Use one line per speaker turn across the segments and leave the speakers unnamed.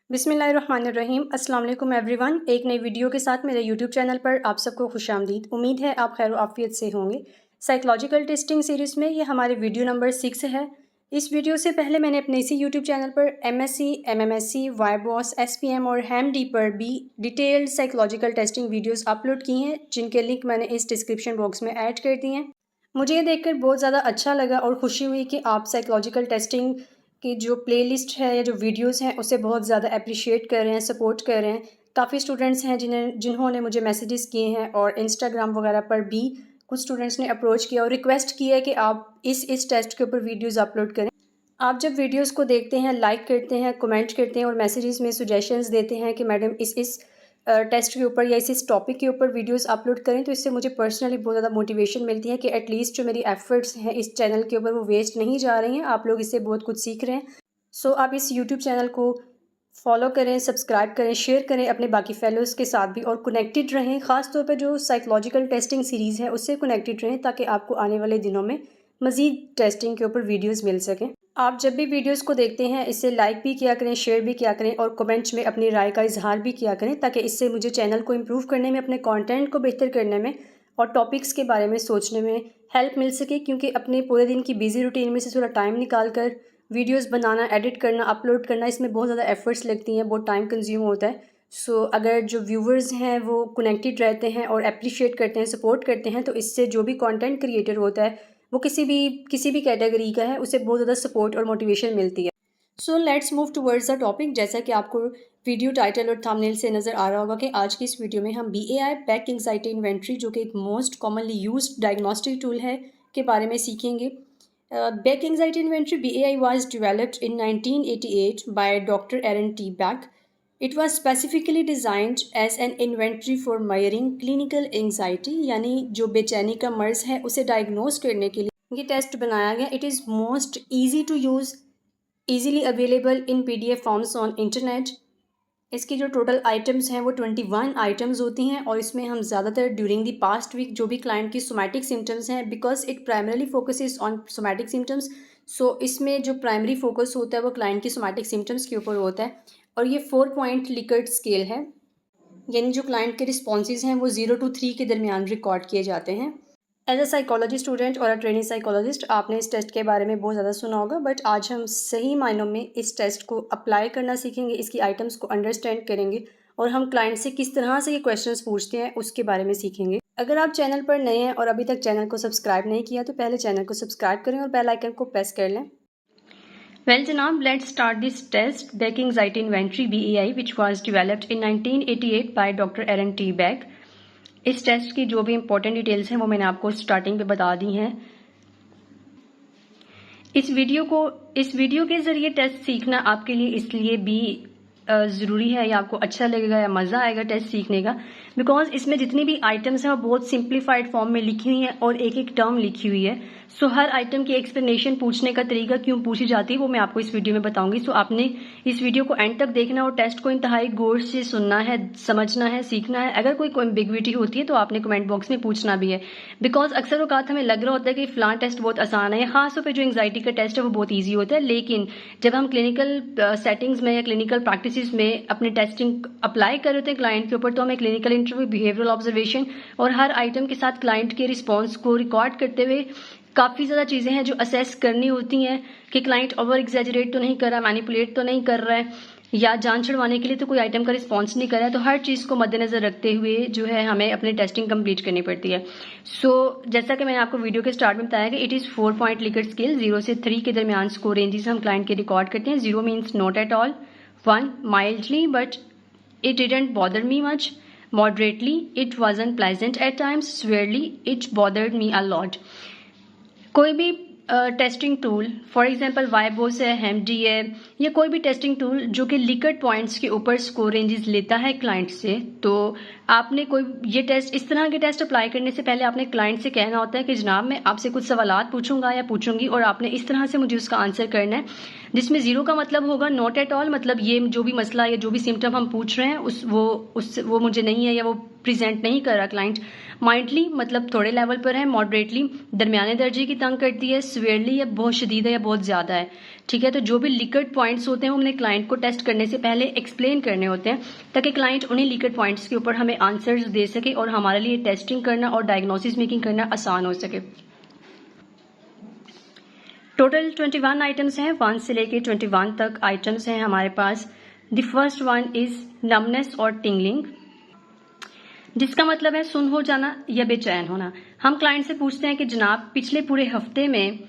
बिस्मिल्लाहिर्रहमानिर्रहीम। अस्सलाम वालेकुम एवरीवन। एक नई वीडियो के साथ मेरे यूट्यूब चैनल पर आप सबको खुशामदीद। उम्मीद है आप खैर आफियत से होंगे। साइकोलॉजिकल टेस्टिंग सीरीज़ में ये हमारे वीडियो नंबर 6 है। इस वीडियो से पहले मैंने अपने इसी यूट्यूब चैनल पर एमएससी, एमएमएससी, वाईबॉस, एसपीएम और हैमडी पर भी detailed psychological testing videos upload की हैं, जिनके लिंक मैंने इस डिस्क्रिप्शन बॉक्स में ऐड कर दिए हैं। मुझे ये देखकर बहुत ज़्यादा अच्छा लगा और खुशी हुई कि आप साइकोलॉजिकल टेस्टिंग की जो प्लेलिस्ट है या जो वीडियोस हैं उसे बहुत ज़्यादा अप्रिशिएट कर रहे हैं, सपोर्ट कर रहे हैं। काफ़ी स्टूडेंट्स हैं जिन्होंने मुझे मैसेजेस किए हैं और इंस्टाग्राम वगैरह पर भी कुछ स्टूडेंट्स ने अप्रोच किया और रिक्वेस्ट की है कि आप इस टेस्ट के ऊपर वीडियोस अपलोड करें। आप जब वीडियोस को देखते हैं, लाइक करते हैं, कमेंट करते हैं और मैसेजेस में सजेशंस देते हैं कि मैडम इस टेस्ट के ऊपर या इस टॉपिक के ऊपर वीडियोस अपलोड करें, तो इससे मुझे पर्सनली बहुत ज़्यादा मोटिवेशन मिलती है कि एटलीस्ट जो मेरी एफर्ट्स हैं इस चैनल के ऊपर वो वेस्ट नहीं जा रही हैं। आप लोग इससे बहुत कुछ सीख रहे हैं। सो आप इस यूट्यूब चैनल को फॉलो करें, सब्सक्राइब करें, शेयर करें अपने बाकी फेलोज़ के साथ भी और कनेक्टेड रहें। ख़ास तौर पे जो साइकोलॉजिकल टेस्टिंग सीरीज़ है उससे कनेक्टेड रहें ताकि आपको आने वाले दिनों में मज़ीद टेस्टिंग के ऊपर वीडियोस मिल सकें। आप जब भी वीडियोस को देखते हैं इसे लाइक भी किया करें, शेयर भी किया करें और कमेंट्स में अपनी राय का इजहार भी किया करें ताकि इससे मुझे चैनल को इम्प्रूव करने में, अपने कंटेंट को बेहतर करने में और टॉपिक्स के बारे में सोचने में हेल्प मिल सके। क्योंकि अपने पूरे दिन की बिजी रूटीन में से थोड़ा टाइम निकाल कर वीडियोस बनाना, एडिट करना, अपलोड करना, इसमें बहुत ज़्यादा एफर्ट्स लगती हैं, बहुत टाइम कंज्यूम होता है। सो अगर जो व्यूवर्स हैं वो कनेक्टेड रहते हैं और अप्रिशिएट करते हैं, सपोर्ट करते हैं, तो इससे जो भी कंटेंट क्रिएटर होता है वो किसी भी कैटेगरी का है, उसे बहुत ज़्यादा सपोर्ट और मोटिवेशन मिलती है। So let's move towards the topic. जैसा कि आपको वीडियो टाइटल और थंबनेल से नज़र आ रहा होगा कि आज की इस वीडियो में हम BAI बैक एंग्जाइटी इन्वेंट्री, जो कि एक most commonly used diagnostic tool है, के बारे में सीखेंगे। Back anxiety inventory BAI was developed in 1988 by Dr. Aaron T. Beck. It was specifically designed as an inventory for measuring clinical anxiety, यानी जो बेचैनी का मर्ज है उसे डायग्नोस करने के लिए ये टेस्ट बनाया गया। It is most easy to use, easily available in PDF forms on internet. इसकी जो टोटल आइटम्स हैं वो 21 आइटम्स होती हैं और इसमें हम ज़्यादातर ड्यूरिंग द पास्ट वीक जो भी क्लाइंट की सोमैटिक सिम्टम्स हैं, because it primarily focuses on somatic symptoms, so इसमें जो प्राइमरी फोकस होता है वो क्लाइंट की सोमैटिक सिम्टम्स के ऊपर होता है। और ये 4 पॉइंट लिकर्ट स्केल है, यानी जो क्लाइंट के रिस्पॉन्सेज हैं वो 0 to 3 के दरमियान रिकॉर्ड किए जाते हैं। एज अ साइकोलॉजी स्टूडेंट और अ ट्रेनिंग साइकोलॉजिस्ट आपने इस टेस्ट के बारे में बहुत ज़्यादा सुना होगा, बट आज हम सही मायनों में इस टेस्ट को अप्लाई करना सीखेंगे, इसकी आइटम्स को अंडरस्टैंड करेंगे और हम क्लाइंट से किस तरह से ये क्वेश्चंस पूछते हैं उसके बारे में सीखेंगे। अगर आप चैनल पर नए हैं और अभी तक चैनल को सब्सक्राइब नहीं किया तो पहले चैनल को सब्सक्राइब करें और बेल आइकन को प्रेस कर लें। Well, Janab, let's start this test, Back Anxiety Inventory BAI, which was developed in 1988 by Dr. Aaron T. Beck. इस टेस्ट की जो भी इम्पोर्टेंट डिटेल्स हैं वो मैंने आपको स्टार्टिंग पे बता दी हैं। इस वीडियो के ज़रिए टेस्ट सीखना आपके लिए इसलिए भी ज़रूरी है या आपको अच्छा लगेगा या मज़ा आएगा टेस्ट सीखने का, बिकॉज इसमें जितनी भी आइटम्स हैं वो बहुत सिंप्लीफाइड फॉर्म में लिखी हुई हैं और एक एक टर्म लिखी हुई है। सो हर आइटम की एक्सप्लेनेशन, पूछने का तरीका क्यों पूछी जाती है वो मैं आपको इस वीडियो में बताऊंगी। सो आपने इस वीडियो को एंड तक देखना और टेस्ट को इंतहाई गौर से सुनना है, समझना है, सीखना है। अगर कोई एम्बिग्विटी होती है तो आपने कमेंट बॉक्स में पूछना भी है, बिकॉज अक्सर औकात हमें लग रहा होता है कि फ़लाँ टेस्ट बहुत आसान है, खासतौर पर जो एंग्जाइटी का टेस्ट है वो बहुत ईजी होता है। लेकिन जब हम क्लिनिकल सेटिंग्स में या क्लिनिकल प्रैक्टिस में अपनी टेस्टिंग अप्लाई कर रहे होते हैं क्लाइंट के ऊपर, तो हमें क्लिनिकल इंटरव्यू, बिहेवियरल ऑब्जर्वेशन और हर आइटम के साथ क्लाइंट के रिस्पॉन्स को रिकॉर्ड करते हुए काफ़ी ज़्यादा चीज़ें हैं जो असेस करनी होती हैं कि क्लाइंट ओवर एग्जैजरेट तो नहीं कर रहा, मैनिपुलेट तो नहीं कर रहा है या जान छुड़वाने के लिए तो कोई आइटम का रिस्पॉन्स नहीं कर रहा है। तो हर चीज़ को मद्देनज़र रखते हुए जो है हमें अपनी टेस्टिंग कंप्लीट करनी पड़ती है। सो जैसा कि मैंने आपको वीडियो के स्टार्ट में बताया कि it is 4 point Likert scale, 0 से 3 के दरमियान स्कोर रेंजेस हम क्लाइंट के रिकॉर्ड करते हैं। 0 means not at all, 1 mildly but it didn't bother me much, moderately it wasn't pleasant at times, severely it bothered me a lot। कोई भी testing tool, for example वाइबॉस है, हैमडी है, या कोई भी टेस्टिंग टूल जो कि लिकर्ट पॉइंट्स के ऊपर स्कोर रेंजेस लेता है क्लाइंट से, तो आपने कोई ये टेस्ट, इस तरह के टेस्ट अप्लाई करने से पहले आपने क्लाइंट से कहना होता है कि जनाब मैं आपसे कुछ सवालात पूछूंगा या पूछूंगी और आपने इस तरह से मुझे उसका आंसर करना है, जिसमें 0 का मतलब होगा नॉट एट ऑल, मतलब ये जो भी मसला या जो भी सिम्टम हम पूछ रहे हैं वो मुझे नहीं है या वो प्रेजेंट नहीं कर रहा क्लाइंट। माइल्डली मतलब थोड़े लेवल पर है, मॉडरेटली दरमियाने दर्जे की तंग करती है, सीवियरली या बहुत शदीद है या बहुत ज़्यादा है। ठीक है, तो जो भी लिक्विड पॉइंट्स होते हैं वो हमने क्लाइंट को टेस्ट करने से पहले एक्सप्लेन करने होते हैं ताकि क्लाइंट उन्हीं लिक्विड पॉइंट्स के ऊपर हमें आंसर्स दे सके और हमारे लिए टेस्टिंग करना और डायग्नोसिस मेकिंग करना आसान हो सके। टोटल 21 आइटम्स हैं, 1 से लेके 21 तक आइटम्स हैं हमारे पास। The first one is numbness और टिंगलिंग, जिसका मतलब है सुन हो जाना या बेचैन होना। हम क्लाइंट से पूछते हैं कि जनाब पिछले पूरे हफ्ते में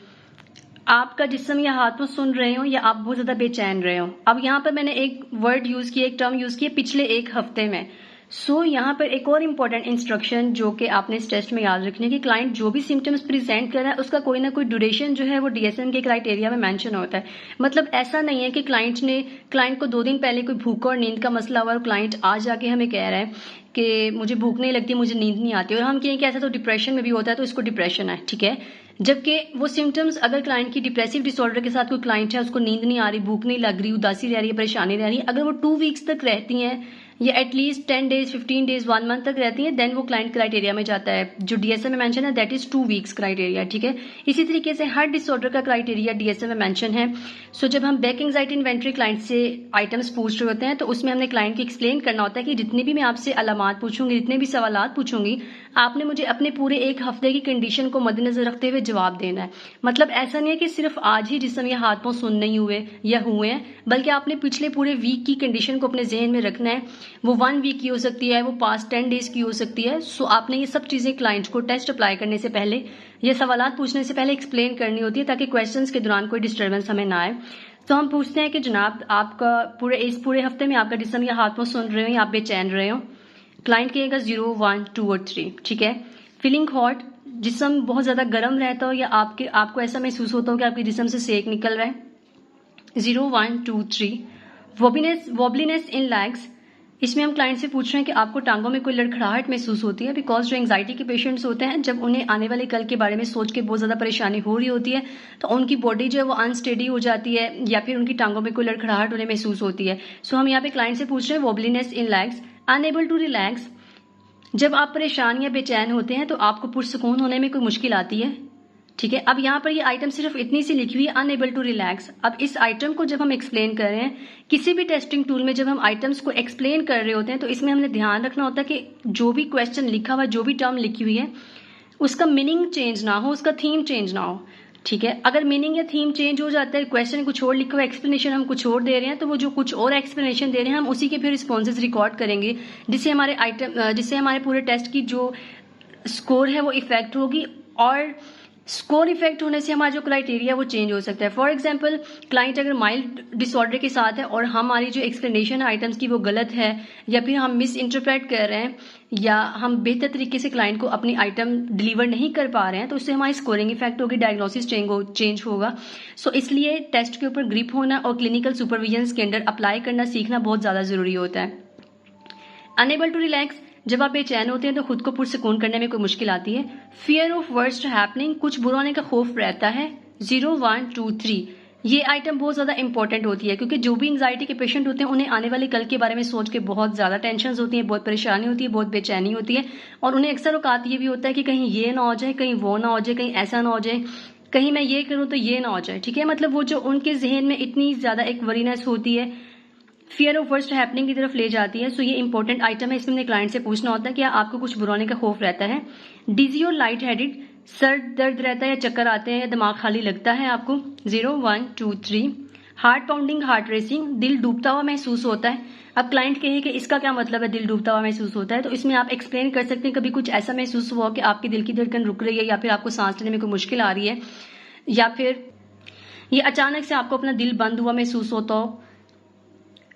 आपका जिस्म या हाथ में सुन रहे हो या आप बहुत ज्यादा बेचैन रहे हो। अब यहाँ पर मैंने एक वर्ड यूज किया, एक टर्म यूज किया, पिछले एक हफ्ते में। सो यहाँ पर एक और इम्पोर्टेंट इंस्ट्रक्शन जो कि आपने इस टेस्ट में याद रखनी है कि क्लाइंट जो भी सिम्टम्स प्रेजेंट कर रहा है उसका कोई ना कोई ड्यूरेशन जो है वो डीएसएम के क्राइटेरिया में मेंशन होता है। मतलब ऐसा नहीं है कि क्लाइंट को 2 दिन पहले कोई भूख और नींद का मसला हुआ और क्लाइंट आज जाके हमें कह रहा है कि मुझे भूख नहीं लगती, मुझे नींद नहीं आती, और हम कहें कि ऐसा तो डिप्रेशन में भी होता है तो इसको डिप्रेशन है। ठीक है, जबकि वो सिम्टम्स अगर क्लाइंट की डिप्रेसिव डिसऑर्डर के साथ कोई क्लाइंट है, उसको नींद नहीं आ रही, भूख नहीं लग रही, उदासी रह रही है, परेशानी रह रही है, अगर वो 2 वीक्स तक रहती हैं या एटलीस्ट 10 डेज 15 डेज 1 मंथ तक रहती है, देन वो क्लाइंट क्राइटेरिया में जाता है। जो डीएसएम में मेंशन है दैट इज 2 वीक्स क्राइटेरिया। ठीक है, इसी तरीके से हर डिसऑर्डर का क्राइटेरिया डीएसएम में मेंशन है। सो जब हम बैक एंजाइटी इन्वेंट्री क्लाइंट से आइटम्स पूछ रहे होते हैं तो उसमें हमने क्लाइंट को एक्सप्लेन करना होता है कि जितनी भी मैं आपसे अलामात पूछूंगी, जितने भी सवालात पूछूंगी, आपने मुझे अपने पूरे एक हफ्ते की कंडीशन को मद्देनजर रखते हुए जवाब देना है। मतलब ऐसा नहीं है कि सिर्फ आज ही जिस्म या हाथ पांव सुन नहीं हुए या हुए हैं, बल्कि आपने पिछले पूरे वीक की कंडीशन को अपने जहन में रखना है। वो 1 वीक की हो सकती है, वो पास्ट 10 डेज की हो सकती है। सो आपने ये सब चीजें क्लाइंट को टेस्ट अप्लाई करने से पहले, ये सवालात पूछने से पहले एक्सप्लेन करनी होती है ताकि क्वेश्चंस के दौरान कोई डिस्टर्बेंस हमें ना आए। तो हम पूछते हैं कि जनाब आपका इस पूरे हफ्ते में आपका जिस्म या हाथ पांव सुन रहे हो या आप बेचैन रहे हो। क्लाइंट कहेगा 0, 1, 2 और 3। ठीक है, फीलिंग हॉट, जिस्म बहुत ज्यादा गर्म रहता हो या आपको ऐसा महसूस होता हो कि आपके जिस्म से सेक निकल रहा है। 0, 1, 2, 3। वॉबलीनेस इन लेग्स, इसमें हम क्लाइंट से पूछ रहे हैं कि आपको टांगों में कोई लड़खड़ाहट महसूस होती है, बिकॉज जो एंजाइटी के पेशेंट्स होते हैं जब उन्हें आने वाले कल के बारे में सोच के बहुत ज्यादा परेशानी हो रही होती है तो उनकी बॉडी जो है वो अनस्टेडी हो जाती है या फिर उनकी टांगों में कोई लड़खड़ाहट उन्हें महसूस होती है। सो हम यहाँ पे क्लाइंट से पूछ रहे हैं वॉबलीनेस इन लेग्स। अनएबल टू रिलैक्स, जब आप परेशान या बेचैन होते हैं तो आपको पुरसकून होने में कोई मुश्किल आती है। ठीक है, अब यहाँ पर ये आइटम सिर्फ इतनी सी लिखी हुई है, अनएबल टू रिलैक्स। अब इस आइटम को जब हम एक्सप्लेन कर रहे हैं, किसी भी टेस्टिंग टूल में जब हम आइटम्स को एक्सप्लेन कर रहे होते हैं तो इसमें हमने ध्यान रखना होता है कि जो भी क्वेश्चन लिखा हुआ, जो भी टर्म लिखी हुई है, उसका मीनिंग चेंज ना हो, उसका थीम चेंज ना हो। ठीक है, अगर मीनिंग या थीम चेंज हो जाता है, क्वेश्चन कुछ और लिखा हुआ, एक्सप्लेनेशन हम कुछ और दे रहे हैं, तो वो जो कुछ और एक्सप्लेनेशन दे रहे हैं हम उसी के फिर रिस्पॉन्सेज रिकॉर्ड करेंगे, जिससे हमारे पूरे टेस्ट की जो स्कोर है वो इफेक्ट होगी, और स्कोर इफेक्ट होने से हमारा जो क्राइटेरिया वो चेंज हो सकता है। फॉर एग्जांपल, क्लाइंट अगर माइल्ड डिसऑर्डर के साथ है और हमारी जो एक्सप्लेनेशन है आइटम्स की वो गलत है या फिर हम मिस इंटरप्रेट कर रहे हैं या हम बेहतर तरीके से क्लाइंट को अपनी आइटम डिलीवर नहीं कर पा रहे हैं, तो उससे हमारी स्कोरिंग इफेक्ट होगी, डायग्नोसिस चेंज होगा। सो इसलिए टेस्ट के ऊपर ग्रिप होना और क्लिनिकल सुपरविजन के अंडर अप्लाई करना सीखना बहुत ज्यादा जरूरी होता है। अनएबल टू रिलैक्स, जब आप बेचैन होते हैं तो खुद को पुरसकून करने में कोई मुश्किल आती है। फियर ऑफ वर्स्ट हैपनिंग, कुछ बुरा होने का खौफ रहता है। 0, 1, 2, 3, ये आइटम बहुत ज्यादा इंपॉर्टेंट होती है क्योंकि जो भी एंजाइटी के पेशेंट होते हैं उन्हें आने वाले कल के बारे में सोच के बहुत ज्यादा टेंशन होती है, बहुत परेशानी होती है, बहुत बेचैनी होती है, और उन्हें अक्सर औकात ये भी होता है कि कहीं ये ना हो जाए, कहीं वो ना हो जाए, कहीं ऐसा ना हो जाए, कहीं मैं ये करूं तो ये ना हो जाए। ठीक है, मतलब वो जो उनके जहन में इतनी ज्यादा एक वरीनेस होती है, फियर ऑफ वर्स्ट हैपनिंग की तरफ ले जाती है। सो ये इंपॉर्टेंट आइटम है, इसमें अपने क्लाइंट से पूछना होता है कि आपको कुछ बुरा होने का खौफ रहता है। डिजी और लाइट हेडेड, सर दर्द रहता है या चक्कर आते हैं या दिमाग खाली लगता है आपको। 0, 1, 2, 3। हार्ट पाउंडिंग, हार्ट रेसिंग, दिल डूबता हुआ महसूस होता है। अब क्लाइंट कहे कि इसका क्या मतलब है दिल डूबता हुआ महसूस होता है, तो इसमें आप एक्सप्लेन कर सकते हैं कभी कुछ ऐसा महसूस हुआ कि आपके दिल की धड़कन रुक रही है या फिर आपको सांस लेने में कोई मुश्किल आ रही है, या फिर ये अचानक से आपको अपना दिल बंद हुआ महसूस होता हो।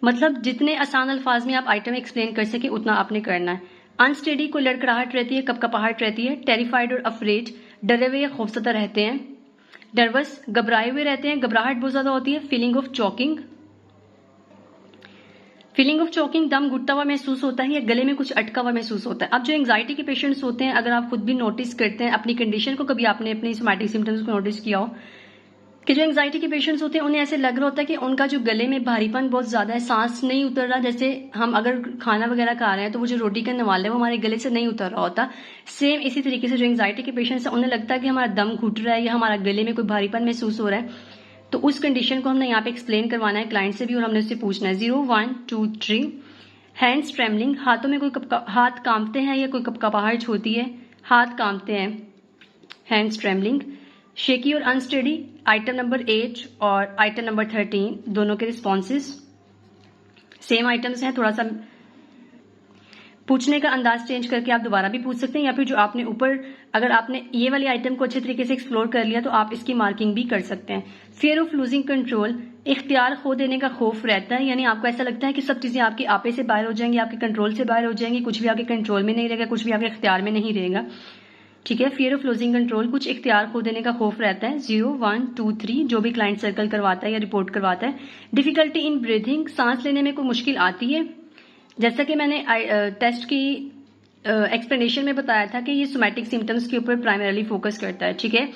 मतलब जितने आसान अल्फाज में आप आइटम एक्सप्लेन कर सके उतना आपने करना है। अनस्टेडी, कोई लड़खड़ाहट रहती है, कपकपाहट रहती है। टेरिफाइड और अफ्रेड, डरे हुए या खौफजदा रहते हैं। नर्वस, घबराए हुए रहते हैं, घबराहट बहुत ज्यादा होती है। फीलिंग ऑफ चॉकिंग, दम घुटता हुआ महसूस होता है या गले में कुछ अटका हुआ महसूस होता है। अब जो एंजाइटी के पेशेंट्स होते हैं, अगर आप खुद भी नोटिस करते हैं अपनी कंडीशन को, कभी आपने अपनी सोमैटिक सिम्टम्स को नोटिस किया हो कि जो एंग्जाइटी के पेशेंट्स होते हैं उन्हें ऐसे लग रहा होता है कि उनका जो गले में भारीपन बहुत ज़्यादा है, सांस नहीं उतर रहा। जैसे हम अगर खाना वगैरह खा रहे हैं तो वो जो रोटी का नवाला है वो हमारे गले से नहीं उतर रहा होता। सेम इसी तरीके से जो एंग्जाइटी के पेशेंट्स हैं उन्हें लगता है कि हमारा दम घुट रहा है या हमारा गले में कोई भारीपन महसूस हो रहा है। तो उस कंडीशन को हमने यहाँ पे एक्सप्लेन करवाना है क्लाइंट से भी और हमने उससे पूछना है 0 1 2 3 हैंड्स ट्रेमलिंग, हाथों में कोई हाथ कांपते हैं या कोई कपकपाहट होती है, हाथ कांपते हैं, हैंड्स ट्रेमलिंग। शेकी और अनस्टेडी, आइटम नंबर 8 और आइटम नंबर 13 दोनों के रिस्पॉन्सेज सेम आइटम्स हैं। थोड़ा सा पूछने का अंदाज चेंज करके आप दोबारा भी पूछ सकते हैं, या फिर जो आपने ऊपर अगर आपने ये वाली आइटम को अच्छे तरीके से एक्सप्लोर कर लिया तो आप इसकी मार्किंग भी कर सकते हैं। फियर ऑफ लूजिंग कंट्रोल, इख्तियार खो देने का खौफ रहता है, यानी आपको ऐसा लगता है कि सब चीजें आपके आपे से बाहर हो जाएंगी, आपके कंट्रोल से बाहर हो जाएंगी, कुछ भी आपके कंट्रोल में नहीं रहेगा, कुछ भी आपके इख्तियार में नहीं रहेगा। ठीक है, फियर ऑफ लूजिंग कंट्रोल, कुछ इख्तियार खो देने का खौफ रहता है। 0 1 2 3 जो भी क्लाइंट सर्कल करवाता है या रिपोर्ट करवाता है। डिफिकल्टी इन ब्रीथिंग, सांस लेने में कोई मुश्किल आती है। जैसा कि मैंने टेस्ट की एक्सप्लेनेशन में बताया था कि ये सोमैटिक सिम्टम्स के ऊपर प्राइमरीली फोकस करता है। ठीक है,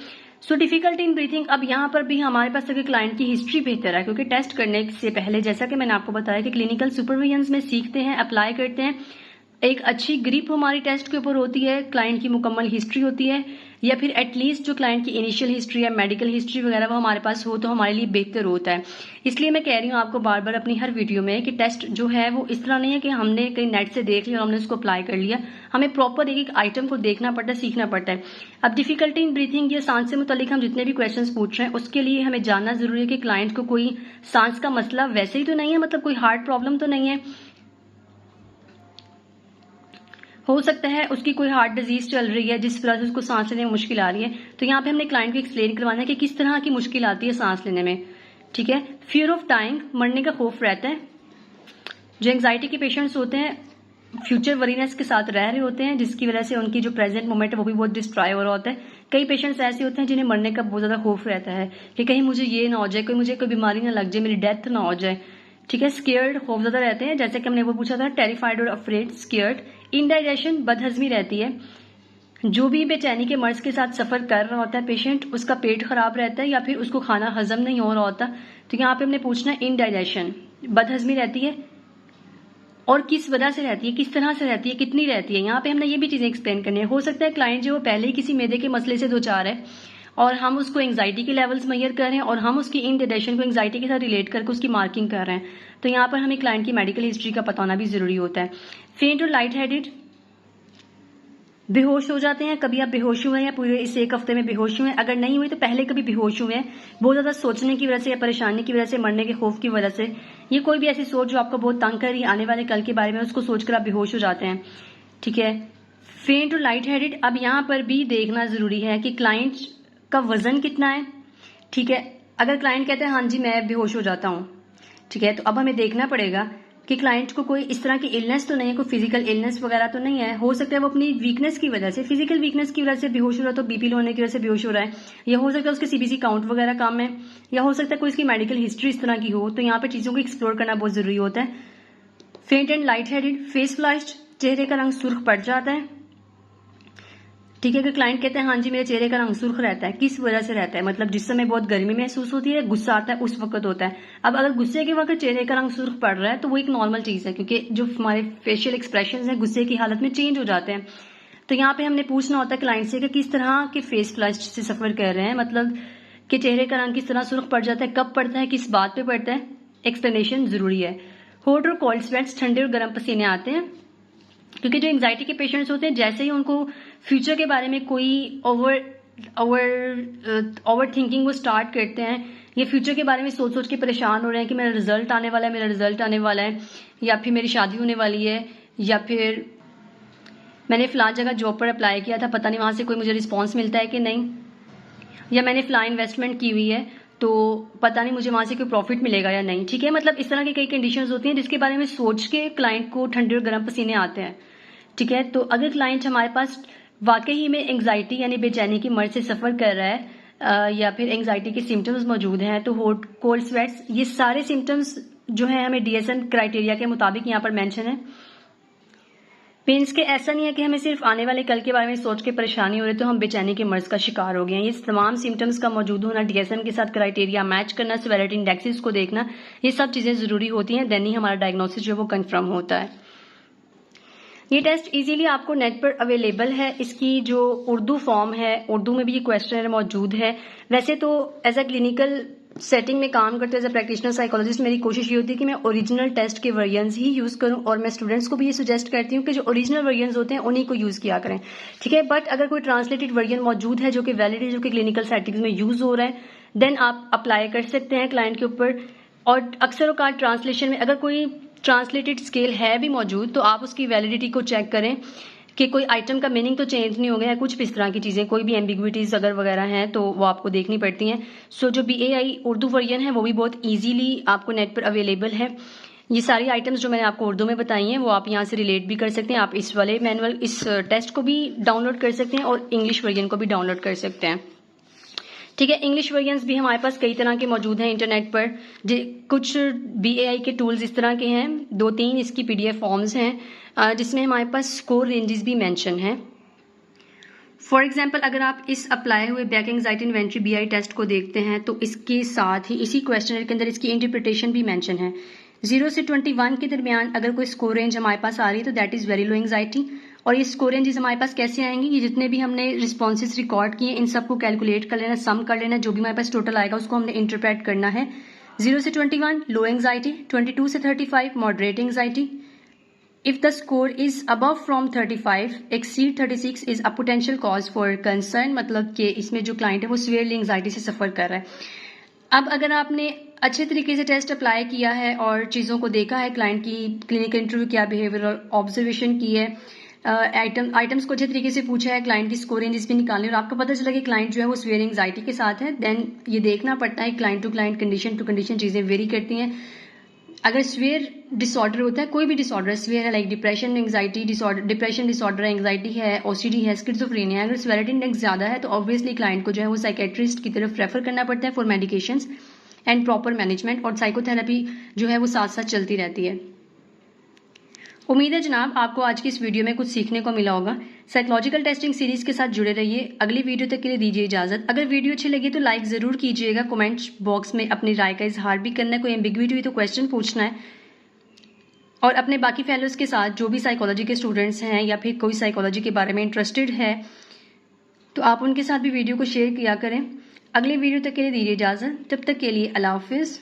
सो डिफिकल्टी इन ब्रीथिंग, अब यहाँ पर भी हमारे पास अगर क्लाइंट की हिस्ट्री बेहतर है, क्योंकि टेस्ट करने से पहले जैसा कि मैंने आपको बताया कि क्लिनिकल सुपरविजन में सीखते हैं, अप्लाई करते हैं, एक अच्छी ग्रिप हमारी टेस्ट के ऊपर होती है, क्लाइंट की मुकम्मल हिस्ट्री होती है, या फिर एटलीस्ट जो क्लाइंट की इनिशियल हिस्ट्री है, मेडिकल हिस्ट्री वगैरह वो हमारे पास हो तो हमारे लिए बेहतर होता है। इसलिए मैं कह रही हूँ आपको बार बार अपनी हर वीडियो में कि टेस्ट जो है वो इस तरह नहीं है कि हमने कहीं नेट से देख लिया और हमने उसको अप्लाई कर लिया, हमें प्रॉपर एक एक आइटम को देखना पड़ता है, सीखना पड़ता है। अब डिफिकल्टी इन ब्रीथिंग या सांस से मुतालिक हम जितने भी क्वेश्चन पूछ रहे हैं उसके लिए हमें जानना जरूरी है कि क्लाइंट को कोई सांस का मसला वैसे ही तो नहीं है, मतलब कोई हार्ट प्रॉब्लम तो नहीं है, हो सकता है उसकी कोई हार्ट डिजीज चल रही है जिस वजह से उसको सांस लेने में मुश्किल आ रही है। तो यहाँ पे हमने क्लाइंट को एक्सप्लेन करवाना है कि किस तरह की मुश्किल आती है सांस लेने में। ठीक है, फियर ऑफ डाइंग, मरने का खौफ रहता है। जो एंग्जाइटी के पेशेंट्स होते हैं फ्यूचर वरीनेस के साथ रह रहे होते हैं, जिसकी वजह से उनकी जो प्रेजेंट मोमेंट है वो भी बहुत डिस्ट्रॉय हो रहा होता है। कई पेशेंट्स ऐसे होते हैं जिन्हें मरने का बहुत ज्यादा खौफ रहता है कि कहीं मुझे ये ना हो जाए, कोई मुझे कोई बीमारी ना लग जाए, मेरी डेथ ना हो जाए। ठीक है, स्केयर्ड, खौफजदा रहते हैं, जैसे कि हमने वो पूछा था, टेरिफाइड और अफ्रेड, स्केयर्ड। इंडाइजेशन, बदहजमी रहती है। जो भी बेचैनी के मर्ज के साथ सफर कर रहा होता है पेशेंट, उसका पेट खराब रहता है या फिर उसको खाना हजम नहीं हो रहा होता, तो यहाँ पे हमने पूछना है इंडाइजेशन, बदहजमी रहती है और किस वजह से रहती है, किस तरह से रहती है, कितनी रहती है। यहाँ पे हमने ये भी चीजें एक्सप्लेन करनी है। हो सकता है क्लाइंट जो पहले ही किसी मैदे के मसले से दो चार है और हम उसको एंग्जाइटी के लेवल्स मेजर कर रहे हैं और हम उसकी इंडाइजेशन को एंग्जाइटी के साथ रिलेट करके उसकी मार्किंग कर रहे हैं, तो यहाँ पर हमें क्लाइंट की मेडिकल हिस्ट्री का पता होना भी जरूरी होता है। फेंट और लाइट हेडेड, बेहोश हो जाते हैं। कभी आप बेहोश हुए हैं या पूरे इस एक हफ्ते में बेहोश हुए हैं, अगर नहीं हुए तो पहले कभी बेहोश हुए हैं, बहुत ज्यादा सोचने की वजह से या परेशानी की वजह से, मरने के खौफ की वजह से, ये कोई भी ऐसी सोच जो आपको बहुत तंग कर रही है आने वाले कल के बारे में, उसको सोचकर आप बेहोश हो जाते हैं। ठीक है, फेंट और लाइट हेडेड, अब यहाँ पर भी देखना जरूरी है कि क्लाइंट का वजन कितना है। ठीक है, अगर क्लाइंट कहते हैं हाँ जी मैं बेहोश हो जाता हूँ, ठीक है, तो अब हमें देखना पड़ेगा कि क्लाइंट को कोई इस तरह की इलनेस तो नहीं है, कोई फिजिकल इलनेस वगैरह तो नहीं है। हो सकता है वो अपनी वीकनेस की वजह से, फिजिकल वीकनेस की वजह से बेहोश हो रहा है, तो बीपी लो होने की वजह से बेहोश हो रहा है, या हो सकता है उसके सीबीसी काउंट वगैरह कम है, या हो सकता है कोई इसकी मेडिकल हिस्ट्री इस तरह की हो। तो यहाँ पे चीजों को एक्सप्लोर करना बहुत जरूरी होता है। फेंट and light headed, face flushed, चेहरे का रंग सुर्ख पड़ जाता है। ठीक है, अगर क्लाइंट कहते हैं हाँ जी मेरे चेहरे का रंग सुर्ख रहता है, किस वजह से रहता है, मतलब जिस समय बहुत गर्मी महसूस होती है, गुस्सा आता है उस वक्त होता है। अब अगर गुस्से के वक्त चेहरे का रंग सुर्ख पड़ रहा है तो वो एक नॉर्मल चीज है, क्योंकि जो हमारे फेशियल एक्सप्रेशन है गुस्से की हालत में चेंज हो जाते हैं। तो यहाँ पे हमने पूछना होता है क्लाइंट से कि किस तरह के फेस फ्लश से सफर कर रहे हैं, मतलब कि चेहरे का रंग किस तरह सुर्ख पड़ जाता है, कब पड़ता है, किस बात पे पड़ता है, एक्सप्लेनेशन जरूरी है। हॉट और कोल्ड स्वेट्स, ठंडे और गर्म पसीने आते हैं, क्योंकि जो एंग्जाइटी के पेशेंट्स होते हैं जैसे ही उनको फ्यूचर के बारे में कोई ओवर थिंकिंग वो स्टार्ट करते हैं, या फ्यूचर के बारे में सोच सोच के परेशान हो रहे हैं कि मेरा रिजल्ट आने वाला है, मेरा रिजल्ट आने वाला है, या फिर मेरी शादी होने वाली है, या फिर मैंने फलां जगह जॉब पर अप्लाई किया था, पता नहीं वहां से कोई मुझे रिस्पॉन्स मिलता है कि नहीं, या मैंने फलां इन्वेस्टमेंट की हुई है तो पता नहीं मुझे वहां से कोई प्रॉफिट मिलेगा या नहीं। ठीक है, मतलब इस तरह की कई कंडीशंस होती हैं जिसके बारे में सोच के क्लाइंट को ठंडे और गर्म पसीने आते हैं। ठीक है, तो अगर क्लाइंट हमारे पास वाकई ही में एंग्जाइटी यानी बेचैनी की मर्ज से सफर कर रहा है या फिर एंग्जाइटी के सिम्टम्स मौजूद हैं, तो हॉट कोल्ड स्वेट्स, ये सारे सिम्टम्स जो है हमें DSM क्राइटेरिया के मुताबिक यहाँ पर मेंशन है। मीन्स के ऐसा नहीं है कि हमें सिर्फ आने वाले कल के बारे में सोच के परेशानी हो रही तो हम बेचैनी के मर्ज का शिकार हो गए हैं। ये तमाम सिम्टम्स का मौजूद होना, डीएसएम के साथ क्राइटेरिया मैच करना, सेवेरिटी इंडेक्सेस को देखना, ये सब चीज़ें ज़रूरी होती हैं, देन ही हमारा डायग्नोसिस जो है वो कंफर्म होता है। ये टेस्ट इजीली आपको नेट पर अवेलेबल है। इसकी जो उर्दू फॉर्म है, उर्दू में भी ये क्वेश्चन मौजूद है। वैसे तो एज अ क्लिनिकल सेटिंग में काम करते एज अ प्रैक्टिशनर साइकोलॉजिस्ट मेरी कोशिश ये होती है कि मैं ओरिजिनल टेस्ट के वर्जन्स ही यूज़ करूं, और मैं स्टूडेंट्स को भी ये सजेस्ट करती हूँ कि जो ओरिजिनल वर्जन्स होते हैं उन्हीं को यूज़ किया करें, ठीक है। बट अगर कोई ट्रांसलेटेड वर्जन मौजूद है जो कि वैलिड है, जो कि क्लिनिकल सेटिंग्स में यूज़ हो रहा है, देन आप अप्लाई कर सकते हैं क्लाइंट के ऊपर। और अक्सर औकात ट्रांसलेशन में अगर कोई ट्रांसलेटेड स्केल है भी मौजूद तो आप उसकी वैलिडिटी को चेक करें कि कोई आइटम का मीनिंग तो चेंज नहीं हो गया है, कुछ इस तरह की चीज़ें, कोई भी एम्बिग्विटीज अगर वगैरह हैं तो वो आपको देखनी पड़ती हैं। सो जो BAI उर्दू वर्जन है वो भी बहुत इजीली आपको नेट पर अवेलेबल है। ये सारी आइटम्स जो मैंने आपको उर्दू में बताई हैं वो आप यहाँ से रिलेट भी कर सकते हैं। आप इस वाले मैनुअल, इस टेस्ट को भी डाउनलोड कर सकते हैं और इंग्लिश वर्जन को भी डाउनलोड कर सकते हैं, ठीक है। इंग्लिश वर्जन्स भी हमारे पास कई तरह के मौजूद हैं इंटरनेट पर। कुछ BAI के टूल्स इस तरह के हैं, 2-3 इसकी PDF फॉर्म्स हैं जिसमें हमारे पास स्कोर रेंजेस भी मेंशन हैं। फॉर एग्जांपल अगर आप इस अप्लाई हुए Beck anxiety inventory BAI test को देखते हैं तो इसके साथ ही इसी क्वेश्चनर के अंदर इसकी इंटरप्रिटेशन भी मेंशन है। 0 से 21 के दरमियान अगर कोई स्कोर रेंज हमारे पास आ रही है तो that is very low anxiety. और ये स्कोर रेंजेस हमारे पास कैसे आएंगी, ये जितने भी हमने रिस्पॉन्सेज रिकॉर्ड किए इन सबको कैलकुलेट कर लेना, सम कर लेना, जो भी हमारे पास टोटल आएगा उसको हमने इंटरप्रेट करना है। 0 से 21 लो एंजाइटी, 22 से 35 moderate anxiety. If the score is above from 35, exceed 36 is a potential cause for concern, मतलब कि इसमें जो क्लाइंट है वो सीवियरली एंजाइटी से सफ़र कर रहा है। अब अगर आपने अच्छे तरीके से टेस्ट अप्लाई किया है और चीज़ों को देखा है, क्लाइंट की क्लिनिकल इंटरव्यू किया, बिहेवियरल ऑब्जर्वेशन की है, आइटम्स को अच्छे तरीके से पूछा है, क्लाइंट की स्कोर रेंज इसमें निकालनी, और आपको पता चला कि क्लाइंट जो है वो सीवियर एंजाइटी के साथ है, देन ये देखना पड़ता है client to client, condition to condition चीज़ें वेरी करती हैं। अगर सीवियर डिसऑर्डर होता है, कोई भी डिसऑर्डर सीवियर है, like depression anxiety disorder, depression disorder, anxiety है, OCD है, स्किज़ोफ्रेनिया है, अगर सेवेरिटी इंडेक्स ज़्यादा है तो ऑब्वियसली क्लाइंट को जो है वो साइकेट्रिस्ट की तरफ रेफर करना पड़ता है for medications and proper management, और साइकोथेरेपी जो है वो साथ साथ चलती रहती है। उम्मीद है जनाब आपको आज की इस वीडियो में कुछ सीखने को मिला होगा। साइकोलॉजिकल टेस्टिंग सीरीज के साथ जुड़े रहिए। अगली वीडियो तक के लिए दीजिए इजाजत। अगर वीडियो अच्छी लगी तो लाइक जरूर कीजिएगा, कमेंट बॉक्स में अपनी राय का इजहार भी करना है, कोई एम्बिग्विटी हुई तो क्वेश्चन पूछना है, और अपने बाकी फेलोज के साथ जो भी साइकोलॉजी के स्टूडेंट्स हैं या फिर कोई साइकोलॉजी के बारे में इंटरेस्टेड है तो आप उनके साथ भी वीडियो को शेयर किया करें। अगली वीडियो तक के लिए दीजिए इजाजत, तब तक के लिए अल्लाह हाफिज़।